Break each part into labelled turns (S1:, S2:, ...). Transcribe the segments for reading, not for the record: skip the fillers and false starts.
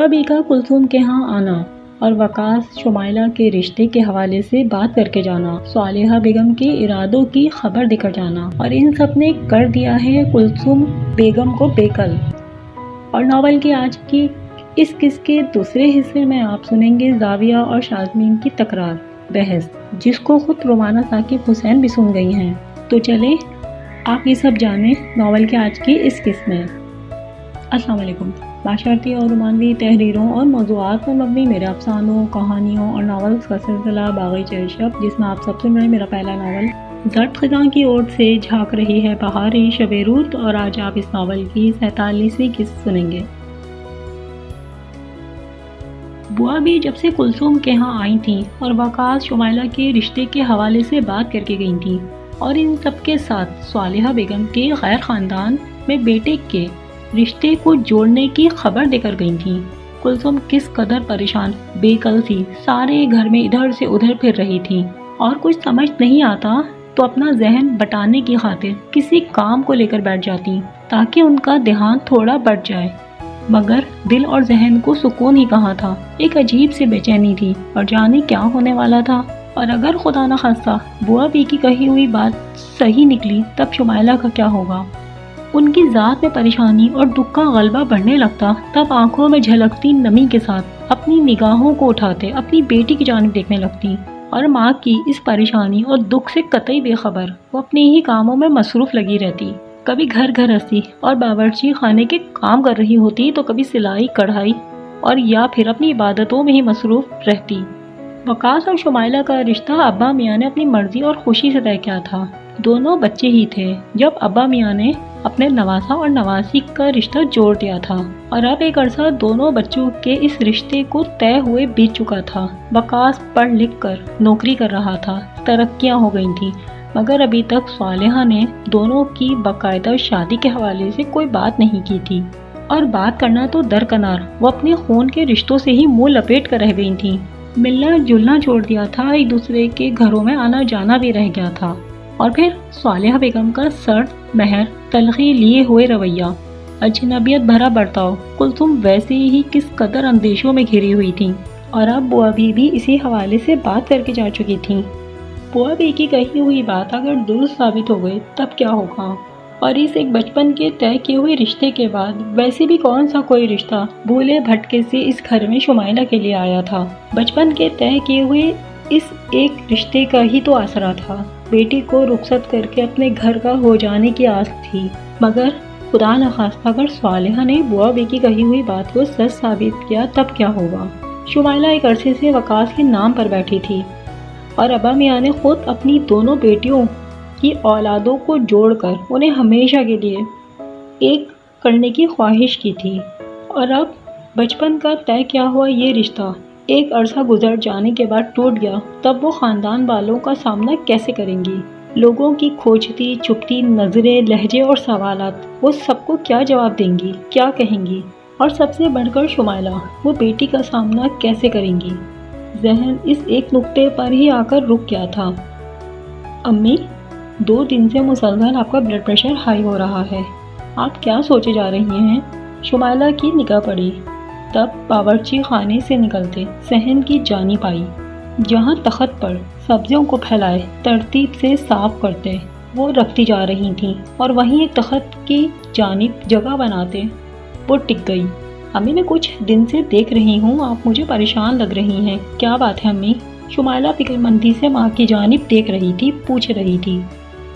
S1: بوا بی کا کلثوم کے ہاں آنا اور وقاص شمائلہ کے رشتے کے حوالے سے بات کر کے جانا، صالحہ بیگم کے ارادوں کی خبر دے کر جانا، اور ان سب نے کر دیا ہے کلثوم بیگم کو بے کل۔ اور ناول کی آج کی اس قسط کے دوسرے حصے میں آپ سنیں گے زاویہ اور شازمین کی تکرار بحث، جس کو خود رومانہ ثاقب حسین بھی سن گئی ہیں۔ تو چلیں آپ یہ سب جانیں ناول کے آج کی اس قسط میں۔ السلام علیکم۔ معاشرتی اور رومانوی تحریروں اور موضوعات پر مبنی میرے افسانوں، کہانیوں اور ناولز کا سلسلہ باغیچہ عشق، جس میں آپ سب سن رہے ہیں میرا پہلا ناول زرد خزاں کی اور سے جھانک رہی ہے بہاری شب روت، اور آج آپ اس ناول کی 47ویں قسط سنیں گے۔ بوا بھی جب سے کلثوم کے ہاں آئی تھیں اور وقاص شمائلہ کے رشتے کے حوالے سے بات کر کے گئی تھیں، اور ان سب کے ساتھ صالحہ بیگم کے غیر خاندان میں بیٹے کے رشتے کو جوڑنے کی خبر دے کر گئی تھیں، کلثوم کس قدر پریشان بے کل تھی، سارے گھر میں ادھر سے ادھر پھر رہی تھی، اور کچھ سمجھ نہیں آتا تو اپنا ذہن بٹانے کی خاطر کسی کام کو لے کر بیٹھ جاتی تاکہ ان کا دھیان تھوڑا بڑھ جائے، مگر دل اور ذہن کو سکون ہی کہاں تھا، ایک عجیب سی بے چینی تھی، اور جانے کیا ہونے والا تھا۔ اور اگر خدا نہ خواستہ بوا بی کی کہی ہوئی بات صحیح نکلی تب شمائلہ کا کیا ہوگا؟ ان کی ذات میں پریشانی اور دکھ کا غلبہ بڑھنے لگتا، تب آنکھوں میں جھلکتی نمی کے ساتھ اپنی نگاہوں کو اٹھاتے اپنی بیٹی کی جانب دیکھنے لگتی، اور ماں کی اس پریشانی اور دکھ سے قطعی بے خبر وہ اپنے ہی کاموں میں مصروف لگی رہتی، کبھی گھر گھرستی اور باورچی خانے کے کام کر رہی ہوتی، تو کبھی سلائی کڑھائی اور یا پھر اپنی عبادتوں میں ہی مصروف رہتی۔ وقاص اور شمائلہ کا رشتہ ابا میاں نے اپنی مرضی اور خوشی سے طے کیا تھا، دونوں بچے ہی تھے جب ابا میاں نے اپنے نواسا اور نواسی کا رشتہ جوڑ دیا تھا، اور اب ایک عرصہ دونوں بچوں کے اس رشتے کو طے ہوئے بیت چکا تھا۔ وقاص پڑھ لکھ کر نوکری کر رہا تھا، ترقیاں ہو گئی تھیں، مگر ابھی تک صالحہ نے دونوں کی باقاعدہ شادی کے حوالے سے کوئی بات نہیں کی تھی، اور بات کرنا تو درکنار، وہ اپنے خون کے رشتوں سے ہی منہ لپیٹ کر رہ گئی تھیں، ملنا جلنا چھوڑ دیا تھا، ایک دوسرے کے گھروں میں آنا جانا بھی رہ گیا تھا۔ اور پھر صالحہ بیگم کا سرد مہر، تلخی لیے ہوئے رویہ، اجنبیت بھرا برتاؤ، کلثوم ویسے ہی کس قدر اندیشوں میں گھری ہوئی تھی، اور اب بوا بی بھی اسی حوالے سے بات کر کے جا چکی تھی۔ بوا بی کی کہی ہوئی بات اگر درست ثابت ہو گئی تب کیا ہوگا؟ اور اس ایک بچپن کے طے کیے ہوئے رشتے کے بعد ویسے بھی کون سا کوئی رشتہ بھولے بھٹکے سے اس گھر میں شمائلہ کے لیے آیا تھا؟ بچپن کے طے کیے ہوئے اس ایک رشتے کا ہی تو آسرا تھا، بیٹی کو رخصت کر کے اپنے گھر کا ہو جانے کی آس تھی، مگر خدا نخواستہ اگر صالحہ نے بوا بی کی کہی ہوئی بات کو سچ ثابت کیا تب کیا ہوگا؟ شمائلہ ایک عرصے سے وقاص کے نام پر بیٹھی تھی، اور ابا میاں نے خود اپنی دونوں بیٹیوں کی اولادوں کو جوڑ کر انہیں ہمیشہ کے لیے ایک کرنے کی خواہش کی تھی، اور اب بچپن کا طے کیا ہوا یہ رشتہ ایک عرصہ گزر جانے کے بعد ٹوٹ گیا، تب وہ خاندان والوں کا سامنا کیسے کریں گی؟ لوگوں کی کھوجتی چھپتی نظریں، لہجے اور سوالات، وہ سب کو کیا جواب دیں گی، کیا کہیں گی؟ اور سب سے بڑھ کر شمائلہ، وہ بیٹی کا سامنا کیسے کریں گی؟ ذہن اس ایک نقطے پر ہی آ کر رک گیا تھا۔ امی، 2 دن سے مسلسل آپ کا بلڈ پریشر ہائی ہو رہا ہے، آپ کیا سوچے جا رہی ہیں؟ شمائلہ کی نگاہ پڑی، تب باورچی خانے سے نکلتے صحن کی جانب آئی، جہاں تخت پر سبزیوں کو پھیلائے ترتیب سے صاف کرتے وہ رکھتی جا رہی تھیں، اور وہیں ایک تخت کی جانب جگہ بناتے وہ ٹک گئی۔ امی، میں کچھ دن سے دیکھ رہی ہوں آپ مجھے پریشان لگ رہی ہیں، کیا بات ہے امی؟ شمائلہ فکر مندی سے ماں کی جانب دیکھ رہی تھی، پوچھ رہی تھی۔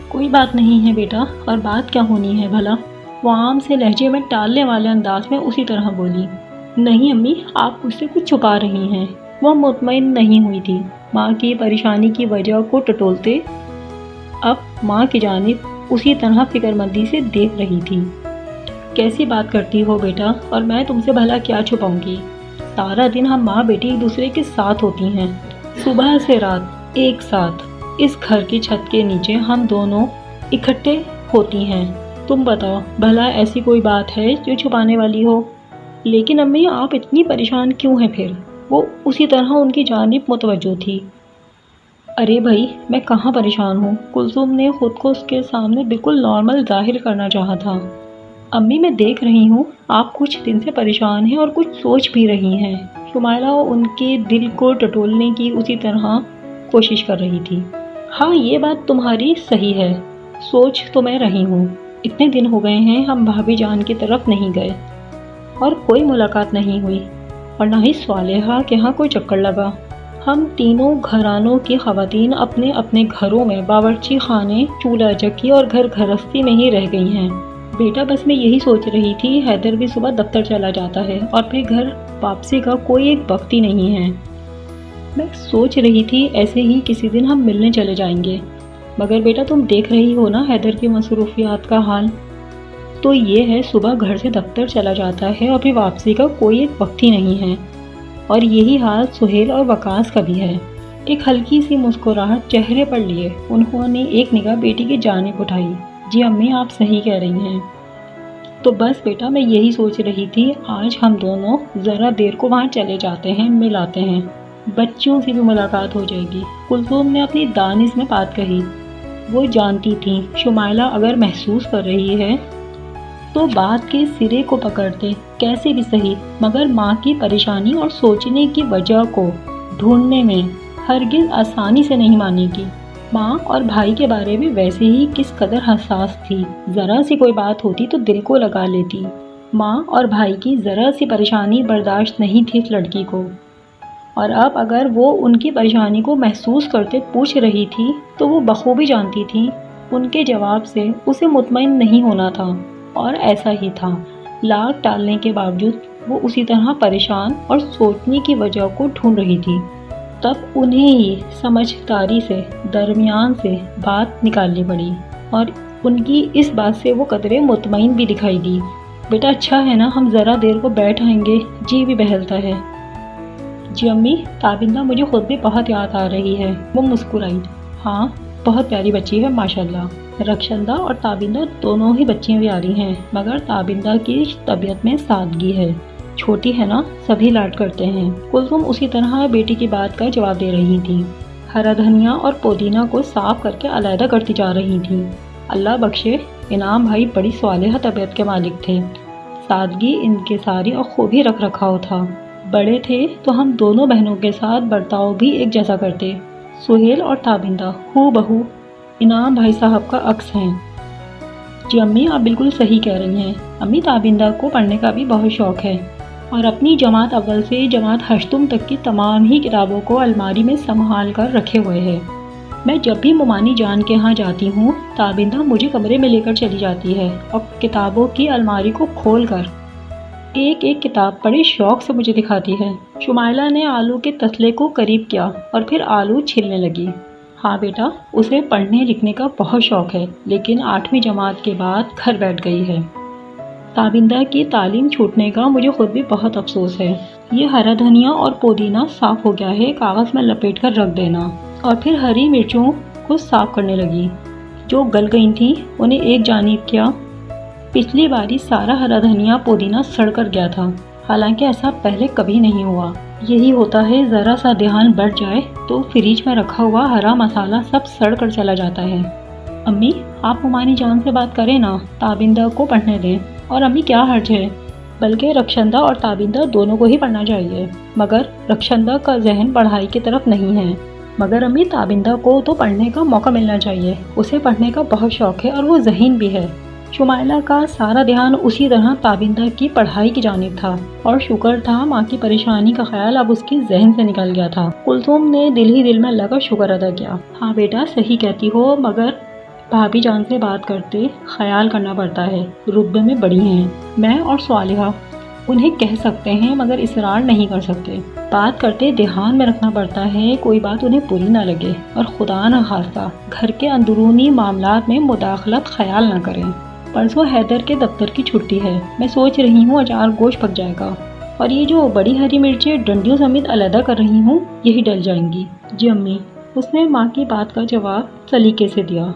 S1: کوئی بات نہیں ہے بیٹا، اور بات کیا ہونی ہے بھلا؟ وہ عام سے لہجے میں ٹالنے والے انداز میں اسی طرح بولی۔ نہیں امی، آپ مجھ سے کچھ چھپا رہی ہیں۔ وہ مطمئن نہیں ہوئی تھی، ماں کی پریشانی کی وجہ کو ٹٹولتے اب ماں کی جانب اسی طرح فکر مندی سے دیکھ رہی تھی۔ کیسی بات کرتی ہو بیٹا، اور میں تم سے بھلا کیا چھپاؤں گی؟ سارا دن ہم ماں بیٹی ایک دوسرے کے ساتھ ہوتی ہیں، صبح سے رات ایک ساتھ اس گھر کی چھت کے نیچے ہم دونوں اکٹھے ہوتی ہیں، تم بتاؤ بھلا ایسی کوئی بات ہے جو چھپانے والی ہو؟ لیکن امی، آپ اتنی پریشان کیوں ہیں پھر؟ وہ اسی طرح ان کی جانب متوجہ تھی۔ ارے بھائی، میں کہاں پریشان ہوں؟ کلثوم نے خود کو اس کے سامنے بالکل نارمل ظاہر کرنا چاہا تھا۔ امی میں دیکھ رہی ہوں آپ کچھ دن سے پریشان ہیں اور کچھ سوچ بھی رہی ہیں۔ شمائلہ ان کے دل کو ٹٹولنے کی اسی طرح کوشش کر رہی تھی۔ ہاں یہ بات تمہاری صحیح ہے، سوچ تو میں رہی ہوں۔ اتنے دن ہو گئے ہیں ہم بھابھی جان کی طرف نہیں گئے اور کوئی ملاقات نہیں ہوئی اور نہ ہی صالحہ کے ہاں کوئی چکر لگا۔ ہم تینوں گھرانوں کی خواتین اپنے اپنے گھروں میں باورچی خانے، چولہا چکی اور گھر گھرستی میں ہی رہ گئی ہیں۔ بیٹا بس میں یہی سوچ رہی تھی، حیدر بھی صبح دفتر چلا جاتا ہے اور پھر گھر واپسی کا کوئی ایک وقت ہی نہیں ہے۔ میں سوچ رہی تھی ایسے ہی کسی دن ہم ملنے چلے جائیں گے، مگر بیٹا تم دیکھ رہی ہو نا حیدر کی مصروفیات کا حال، تو یہ ہے صبح گھر سے دفتر چلا جاتا ہے اور پھر واپسی کا کوئی ایک وقت ہی نہیں ہے، اور یہی حال سہیل اور وقاص کا بھی ہے۔ ایک ہلکی سی مسکراہٹ چہرے پر لیے انہوں نے ایک نگاہ بیٹی کی جانب اٹھائی۔ جی امی آپ صحیح کہہ رہی ہیں۔ تو بس بیٹا میں یہی سوچ رہی تھی آج ہم دونوں ذرا دیر کو وہاں چلے جاتے ہیں، مل آتے ہیں، بچوں سے بھی ملاقات ہو جائے گی۔ کلثوم نے اپنی دانش میں بات کہی۔ وہ جانتی تھی شمائلہ اگر محسوس کر رہی ہے تو بات کے سرے کو پکڑتے کیسے بھی صحیح، مگر ماں کی پریشانی اور سوچنے کی وجہ کو ڈھونڈنے میں ہرگز آسانی سے نہیں مانے گی۔ ماں اور بھائی کے بارے میں ویسے ہی کس قدر حساس تھی، ذرا سی کوئی بات ہوتی تو دل کو لگا لیتی۔ ماں اور بھائی کی ذرا سی پریشانی برداشت نہیں تھی اس لڑکی کو، اور اب اگر وہ ان کی پریشانی کو محسوس کرتے پوچھ رہی تھی تو وہ بخوبی جانتی تھی ان کے جواب سے اسے مطمئن نہیں ہونا تھا، اور ایسا ہی تھا۔ لاکھ ٹالنے کے باوجود وہ اسی طرح پریشان اور سوچنے کی وجہ کو ڈھونڈ رہی تھی۔ تب انہیں ہی سمجھداری سے درمیان سے بات نکالنی پڑی، اور ان کی اس بات سے وہ قدرے مطمئن بھی دکھائی دی۔ بیٹا اچھا ہے نا ہم ذرا دیر کو بیٹھ آئیں گے، جی بھی بہلتا ہے۔ جی امی تابندہ مجھے خود بھی بہت یاد آ رہی ہے، وہ مسکرائی۔ ہاں بہت پیاری بچی ہے ماشاءاللہ۔ رخشندہ اور تابندہ دونوں ہی بچیاں پیاری ہیں، مگر تابندہ کی طبیعت میں سادگی ہے، چھوٹی ہے نا سبھی لاڈ کرتے ہیں۔ کلثوم اسی طرح بیٹی کی بات کا جواب دے رہی تھی، ہرا دھنیا اور پودینہ کو صاف کر کے علیحدہ کرتی جا رہی تھی۔ اللہ بخشے انعام بھائی بڑی صالحہ طبیعت کے مالک تھے، سادگی انکساری اور خوبی رکھ رکھاؤ تھا۔ بڑے تھے تو ہم دونوں بہنوں کے ساتھ برتاؤ بھی ایک جیسا کرتے۔ سہیل اور تابندہ ہو بہو انعام بھائی صاحب کا عکس ہیں۔ جی امی آپ بالکل صحیح کہہ رہی ہیں۔ امی تابندہ کو پڑھنے کا بھی بہت شوق ہے اور اپنی جماعت اول سے جماعت ہشتم تک کی تمام ہی کتابوں کو الماری میں سنبھال کر رکھے ہوئے ہے۔ میں جب بھی ممانی جان کے ہاں جاتی ہوں تابندہ مجھے کمرے میں لے کر چلی جاتی ہے اور کتابوں کی الماری کو کھول کر ایک ایک کتاب بڑے شوق سے مجھے دکھاتی ہے۔ شمائلہ نے آلو کے تسلے کو قریب کیا اور پھر آلو چھیلنے لگی۔ ہاں بیٹا اسے پڑھنے لکھنے کا بہت شوق ہے، لیکن 8ویں جماعت کے بعد گھر بیٹھ گئی ہے۔ تابندہ کی تعلیم چھوٹنے کا مجھے خود بھی بہت افسوس ہے۔ یہ ہرا دھنیا اور پودینہ صاف ہو گیا ہے، کاغذ میں لپیٹ کر رکھ دینا، اور پھر ہری مرچوں کو صاف کرنے لگی جو گل گئی تھیں، انہیں ایک جانب کیا۔ پچھلی باری سارا ہرا دھنیا پودینہ سڑ کر گیا تھا، حالانکہ ایسا پہلے کبھی نہیں ہوا۔ یہی ہوتا ہے ذرا سا دھیان بڑھ جائے تو فریج میں رکھا ہوا ہرا مسالہ سب سڑ کر چلا جاتا ہے۔ امی آپ ممانی جان سے بات کریں نا، تابندہ کو پڑھنے دیں۔ اور امی کیا حرج ہے، بلکہ رخشندہ اور تابندہ دونوں کو ہی پڑھنا چاہیے، مگر رخشندہ کا ذہن پڑھائی کی طرف نہیں ہے۔ مگر امی تابندہ کو تو پڑھنے کا موقع ملنا چاہیے، اسے پڑھنے کا بہت شوق ہے اور وہ ذہین بھی ہے۔ شمائلہ کا سارا دھیان اسی طرح تابندہ کی پڑھائی کی جانب تھا، اور شکر تھا ماں کی پریشانی کا خیال اب اس کی ذہن سے نکل گیا تھا۔ کلثوم نے دل ہی دل میں اللہ کا شکر ادا کیا۔ ہاں بیٹا صحیح کہتی ہو، مگر بھابھی جان سے بات کرتے خیال کرنا پڑتا ہے، رتبے میں بڑی ہیں۔ میں اور صالحہ انہیں کہہ سکتے ہیں مگر اصرار نہیں کر سکتے، بات کرتے دھیان میں رکھنا پڑتا ہے کوئی بات انہیں بری نہ لگے، اور خدا نہ خواستہ گھر کے اندرونی معاملات میں مداخلت خیال نہ کریں۔ پرسوں حیدر کے دفتر کی چھٹی ہے، میں سوچ رہی ہوں اچار گوشت پک جائے گا، اور یہ جو بڑی ہری مرچیں ڈنڈیوں سمیت علیحدہ کر رہی ہوں یہی ڈل جائیں گی۔ جی امی اس نے ماں کی بات کا جواب سلیقے سے دیا۔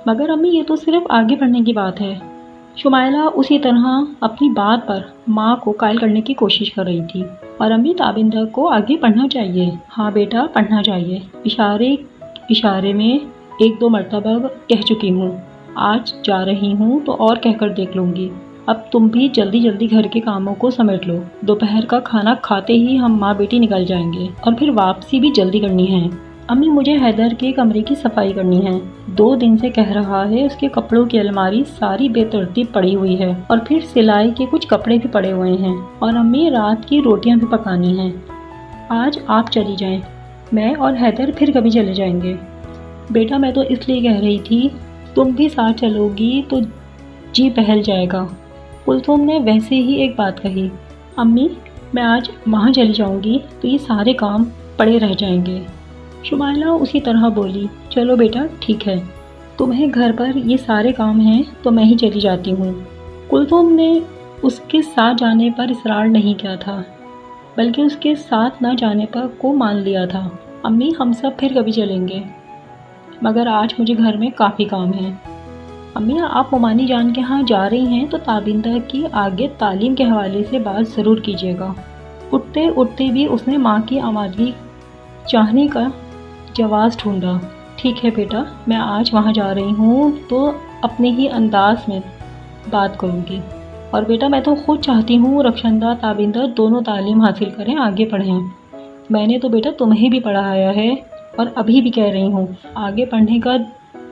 S1: مگر امی یہ تو صرف آگے بڑھنے کی بات ہے۔ شمائلہ اسی طرح اپنی بات پر ماں کو قائل کرنے کی کوشش کر رہی تھی۔ اور امی تابندہ کو آگے پڑھنا چاہیے۔ ہاں بیٹا پڑھنا چاہیے، اشارے میں 1-2 مرتبہ کہہ چکی ہوں، آج جا رہی ہوں تو اور کہہ کر دیکھ لوں گی۔ اب تم بھی جلدی جلدی گھر کے کاموں کو سمیٹ لو، دوپہر کا کھانا کھاتے ہی ہم ماں بیٹی نکل جائیں گے اور پھر واپسی بھی جلدی کرنی ہے۔ امی مجھے حیدر کے کمرے کی صفائی کرنی ہے، 2 دن سے کہہ رہا ہے، اس کے کپڑوں کی الماری ساری بے ترتیب پڑی ہوئی ہے اور پھر سلائی کے کچھ کپڑے بھی پڑے ہوئے ہیں، اور امی رات کی روٹیاں بھی پکانی ہیں۔ آج آپ چلی جائیں، میں اور حیدر پھر کبھی چلے جائیں گے۔ بیٹا میں تو اس لیے کہہ رہی تھی، تم بھی ساتھ چلو گی تو جی بہل جائے گا۔ کلثوم نے ویسے ہی ایک بات کہی، امی میں آج وہاں چلی جاؤں گی تو یہ سارے کام پڑے رہ جائیں گے۔ شمائلہ اسی طرح بولی، چلو بیٹا ٹھیک ہے، تمہیں گھر پر یہ سارے کام ہیں تو میں ہی چلی جاتی ہوں۔ کلثوم نے اس کے ساتھ جانے پر اصرار نہیں کیا تھا، بلکہ اس کے ساتھ نہ جانے پر کو مان لیا تھا۔ امی ہم سب پھر کبھی چلیں گے، مگر آج مجھے گھر میں کافی کام ہے۔ امی آپ ممانی جان کے ہاں جا رہی ہیں تو تابندہ کی آگے تعلیم کے حوالے سے بات ضرور کیجیے گا۔ اٹھتے اٹھتے بھی اس نے ماں کی آمادگی چاہنے کا جواز ڈھونڈا۔ ٹھیک ہے بیٹا، میں آج وہاں جا رہی ہوں تو اپنے ہی انداز میں بات کروں گی، اور بیٹا میں تو خود چاہتی ہوں رخشندہ تابندہ دونوں تعلیم حاصل کریں، آگے پڑھیں۔ میں نے تو بیٹا تمہیں بھی پڑھایا ہے اور ابھی بھی کہہ رہی ہوں، آگے پڑھنے کا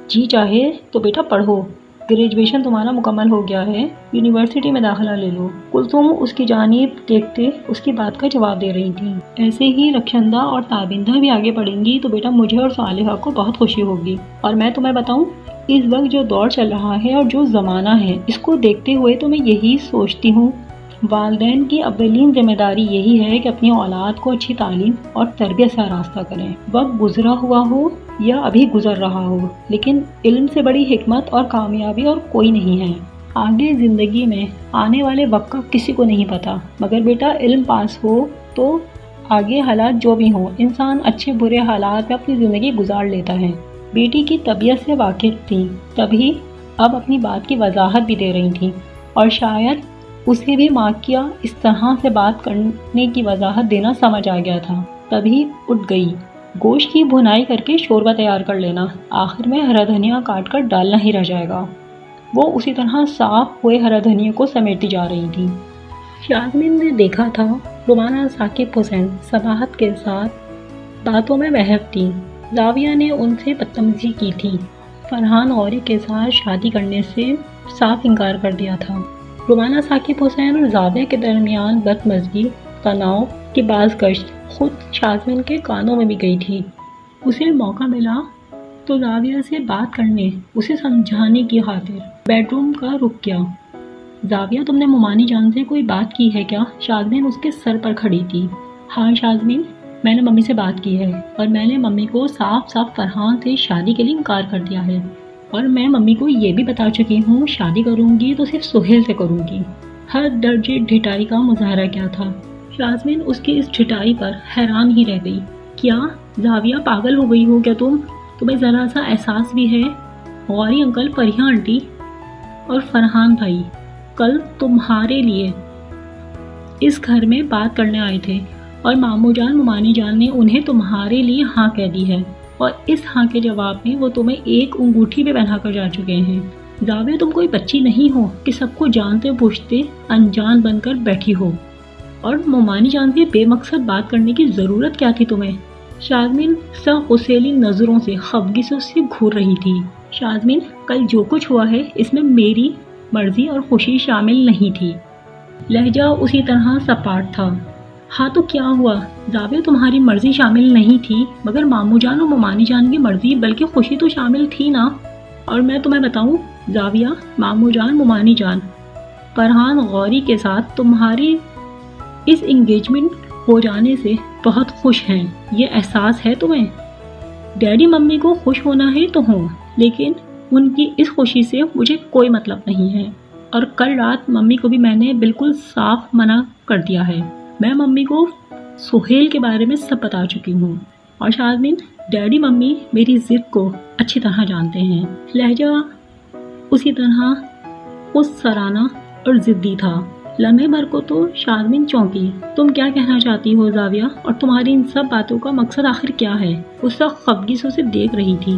S1: جی چاہے تو بیٹا پڑھو، گریجویشن تمہارا مکمل ہو گیا ہے، یونیورسٹی میں داخلہ لے لو۔ کلثوم اس کی جانب دیکھتے اس کی بات کا جواب دے رہی تھی، ایسے ہی رخشندہ اور تابندہ بھی آگے پڑھیں گی تو بیٹا مجھے اور صالحہ کو بہت خوشی ہوگی۔ اور میں تمہیں بتاؤں، اس وقت جو دور چل رہا ہے اور جو زمانہ ہے، اس کو دیکھتے ہوئے تو میں یہی سوچتی ہوں، والدین کی اولین ذمہ داری یہی ہے کہ اپنی اولاد کو اچھی تعلیم اور تربیت سے آراستہ کریں، وقت گزرا ہوا ہو یا ابھی گزر رہا ہو، لیکن علم سے بڑی حکمت اور کامیابی اور کوئی نہیں ہے۔ آگے زندگی میں آنے والے وقت کا کسی کو نہیں پتا، مگر بیٹا علم پاس ہو تو آگے حالات جو بھی ہوں، انسان اچھے برے حالات میں اپنی زندگی گزار لیتا ہے۔ بیٹی کی طبیعت سے واقف تھی، تبھی اب اپنی بات کی وضاحت بھی دے رہی تھی، اور شاید اسے بھی ماں کیا اس طرح سے بات کرنے کی وضاحت دینا سمجھ آ گیا تھا۔ تبھی اٹھ گئی، گوشت کی بھنائی کر کے شوربہ تیار کر لینا، آخر میں ہرا دھنیا کاٹ کر ڈالنا ہی رہ جائے گا۔ وہ اسی طرح صاف ہوئے ہرا دھنیا کو سمیٹتی جا رہی تھی۔ شازمین نے دیکھا تھا، رومانہ ثاقب حسین صباحت کے ساتھ باتوں میں محو تھی، زاویہ نے ان سے بدتمیزی کی تھی، فرحان غوری کے ساتھ شادی کرنے سے صاف انکار کر دیا تھا۔ رومانہ ثاقب حسین اور زاویہ کے درمیان بدمزگی، تناؤ کی بعض گشت خود شازمین کے کانوں میں بھی گئی تھی۔ اسے موقع ملا تو زاویہ سے بات کرنے، اسے سمجھانے کی خاطر بیڈ روم کا رخ کیا۔ زاویہ تم نے ممانی جان سے کوئی بات کی ہے کیا؟ شازمین اس کے سر پر کھڑی تھی۔ ہاں شازمین، میں نے ممی سے بات کی ہے، اور میں نے ممی کو صاف فرحان سے شادی کے لیے انکار کر دیا ہے، اور میں ممی کو یہ بھی بتا چکی ہوں شادی کروں گی تو صرف سہیل سے کروں گی۔ ہر درجے ڈھٹائی کا مظاہرہ کیا تھا۔ شازمین اس کی اس ڈھٹائی پر حیران ہی رہ گئی۔ کیا زاویہ پاگل ہو گئی ہو کیا تمہیں ذرا سا احساس بھی ہے؟ غوری انکل، پریہ آنٹی اور فرحان بھائی کل تمہارے لیے اس گھر میں بات کرنے آئے تھے، اور ماموں جان ممانی جان نے انہیں تمہارے لیے ہاں کہہ دی ہے، اور اس ہاں کے جواب میں وہ تمہیں ایک انگوٹھی پہ پہنا کر جا چکے ہیں۔ زاویہ تم کوئی بچی نہیں ہو کہ سب کو جانتے پوچھتے انجان بن کر بیٹھی ہو، اور ممانی جان سے بے مقصد بات کرنے کی ضرورت کیا تھی تمہیں؟ شازمین غصیلی نظروں سے خفگی سے اس سے گھور رہی تھی۔ شازمین، کل جو کچھ ہوا ہے اس میں میری مرضی اور خوشی شامل نہیں تھی۔ لہجہ اسی طرح سپاٹ تھا۔ ہاں تو کیا ہوا؟ زاویہ تمہاری مرضی شامل نہیں تھی، مگر ماموں جان اور ممانی جان کی مرضی بلکہ خوشی تو شامل تھی نا۔ اور میں تمہیں بتاؤں زاویہ، ماموں جان ممانی جان فرحان غوری کے ساتھ تمہاری اس انگیجمنٹ ہو جانے سے بہت خوش ہیں، یہ احساس ہے تمہیں؟ ڈیڈی ممی کو خوش ہونا ہے تو ہوں، لیکن ان کی اس خوشی سے مجھے کوئی مطلب نہیں ہے، اور کل رات ممی کو بھی میں نے بالکل صاف منع کر دیا ہے۔ میں ممی کو سہیل کے بارے میں سب بتا چکی ہوں، اور شازمین، ڈیڈی ممی میری ضد کو اچھی طرح جانتے ہیں۔ لہجہ اسی طرح خود سرانہ اور ضدی تھا۔ لمحے بھر کو تو شازمین چونکی۔ تم کیا کہنا چاہتی ہو زاویہ، اور تمہاری ان سب باتوں کا مقصد آخر کیا ہے؟ اس وقت خفگی سے اسے دیکھ رہی تھی۔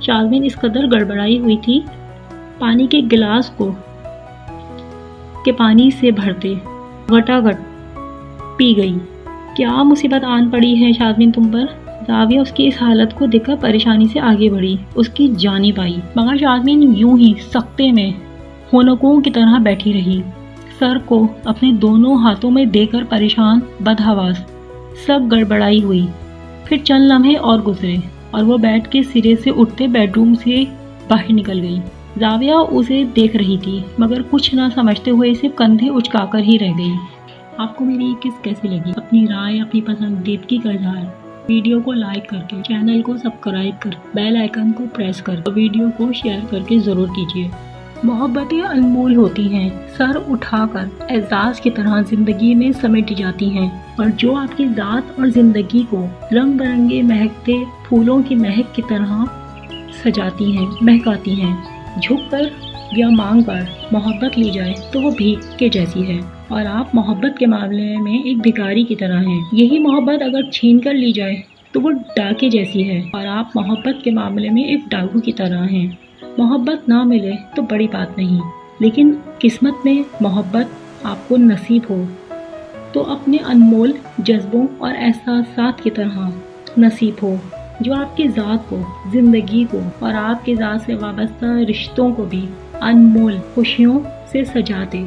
S1: شاذمین اس قدر گڑبڑائی ہوئی تھی پانی کے گلاس کو کہ پانی سے بھرتے گھٹا گھٹ پی گئی۔ کیا مصیبت آن پڑی ہے شاذمین تم پر؟ زاویہ اس کی اس حالت کو دیکھ کر پریشانی سے آگے بڑھی، اس کی جانب آئی، مگر شاذمین یوں ہی سکتے میں ہونکوں کی طرح بیٹھی رہی، سر کو اپنے دونوں ہاتھوں میں دے کر پریشان، بدحواس، سب گڑبڑائی ہوئی۔ پھر چند لمحے اور گزرے اور وہ بیڈ کے سرے سے اٹھتے بیڈ روم سے باہر نکل گئی۔ زاویہ اسے دیکھ رہی تھی مگر کچھ نہ سمجھتے ہوئے صرف کندھے اچکا کر ہی رہ گئی۔ آپ کو میری یہ قسط کیسی لگی؟ اپنی رائے، اپنی پسندیدگی کا اظہار ویڈیو کو لائک کر کے، چینل کو سبسکرائب کر، بیل آئیکن کو پریس کر اور ویڈیو کو شیئر کر کے ضرور کیجیے۔ محبتیں انمول ہوتی ہیں، سر اٹھا کر اعزاز کی طرح زندگی میں سمیٹ جاتی ہیں، اور جو آپ کی ذات اور زندگی کو رنگ برنگے مہکتے پھولوں کی مہک کی طرح سجاتی ہیں، مہکاتی ہیں۔ جھک کر یا مانگ کر محبت لی جائے تو وہ بھیک کے جیسی ہے، اور آپ محبت کے معاملے میں ایک بھکاری کی طرح ہیں۔ یہی محبت اگر چھین کر لی جائے تو وہ ڈاکے جیسی ہے، اور آپ محبت کے معاملے میں ایک ڈاکو کی طرح ہیں۔ محبت نہ ملے تو بڑی بات نہیں، لیکن قسمت میں محبت آپ کو نصیب ہو تو اپنے انمول جذبوں اور احساسات کی طرح نصیب ہو، جو آپ کی ذات کو، زندگی کو اور آپ کی ذات سے وابستہ رشتوں کو بھی انمول خوشیوں سے سجا دے۔